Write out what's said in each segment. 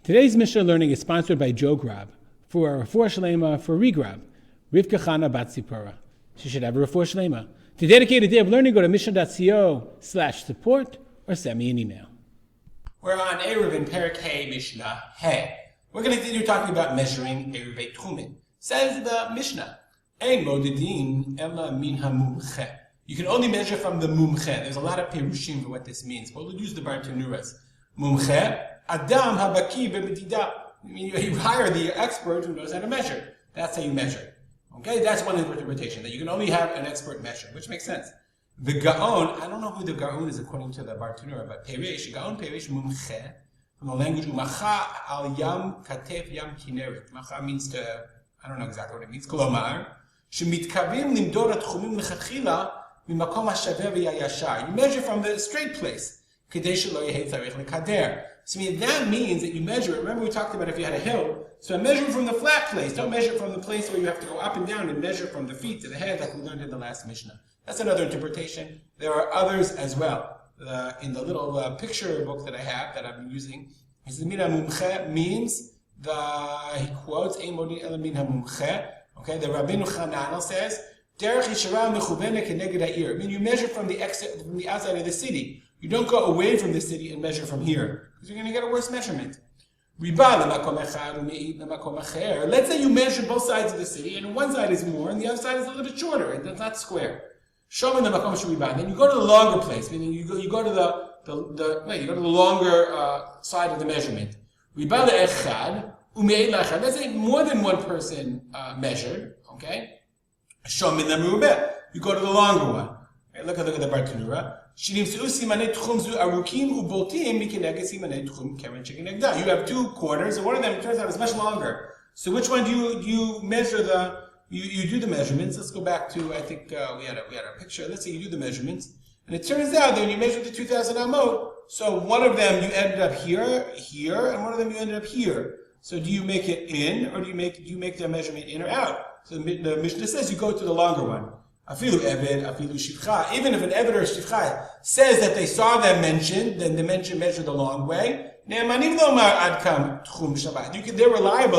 Today's Mishnah learning is sponsored by Joe Grab for a refuah shlema for Regrab, Rivka Chana Bat Zipporah. She should have a refuah shlema. To dedicate a day of learning, go to mishnah.co/support or send me an email. We're on Eruvin, Perek Hey, Mishnah Hey. We're going to continue talking about measuring Eruvin Techum. Says the Mishnah, Ein modedin ela min hamumche. You can only measure from the mumche. There's a lot of perushim for what this means, but we'll use the Bartanuras. Mumche, Adam habaki b'medida. You hire the expert who knows how to measure. That's how you measure. Okay, that's one interpretation, that you can only have an expert measure, which makes sense. The Gaon, I don't know who the Gaon is according to the Bartanura, but Peresh, Gaon Peresh Mumche, from the language Umacha al Yam Katef Yam Kineret. Macha means to, I don't know exactly what it means, Kolomar. Shemitkavim limdor atchumim lechatchila mimakom hashaver v'yayashar. You measure from the straight place. Kadesh lo yehei tzarich lekader. So that means that you measure it. Remember we talked about if you had a hill. So measure from the flat place. Don't measure from the place where you have to go up and down and measure from the feet to the head like we learned in the last Mishnah. That's another interpretation. There are others as well. In the little picture book that I have that I've been using, he says, Mina mumche means, he quotes, Ein modin ela min hamumche. Okay, the Rabbeinu Chananel says, Derech yishara mechuvene keneged ha'ir. I mean, you measure from the outside of the city. You don't go away from the city and measure from here, because you're going to get a worse measurement. Let's say you measure both sides of the city, and one side is more, and the other side is a little bit shorter, and that's not square. Then you go to the longer place, meaning you go to the longer side of the measurement. Let's say more than one person measured. Okay, you go to the longer one. Okay, look at the Bartanura. You have 2 corners, and one of them turns out is much longer. So which one do you measure you do the measurements? Let's go back to, I think we had a picture. Let's say you do the measurements, and it turns out that when you measure the 2,000 amot, so one of them you ended up here, and one of them you ended up here. So do you make it in, or do you make the measurement in or out? So the Mishnah says you go to the longer one. Afilu eved, afilu shivcha. Even if an eved or a shivcha says that they saw them mentioned, then the mention measured the long way. They're reliable,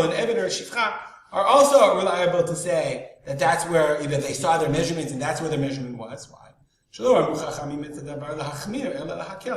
and eved or shivcha are also reliable to say that that's where either they saw their measurements and that's where their measurement was. Why?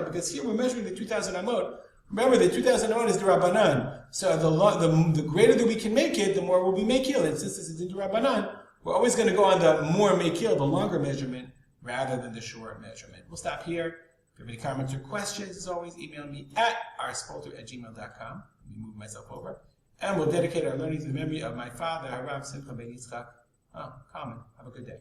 Because here we're measuring the 2,000 amot. Remember, the 2,000 amot is the Rabbanan. So the greater that we can make it, the more will be mekil. And since this is the Rabbanan, we're always going to go on the more mekil, the longer measurement, rather than the short measurement. We'll stop here. If you have any comments or questions, as always, email me at rspolter@gmail.com. Let me move myself over. And we'll dedicate our learning to the memory of my father, Harav Simcha Ben Yitzchak. Common. Have a good day.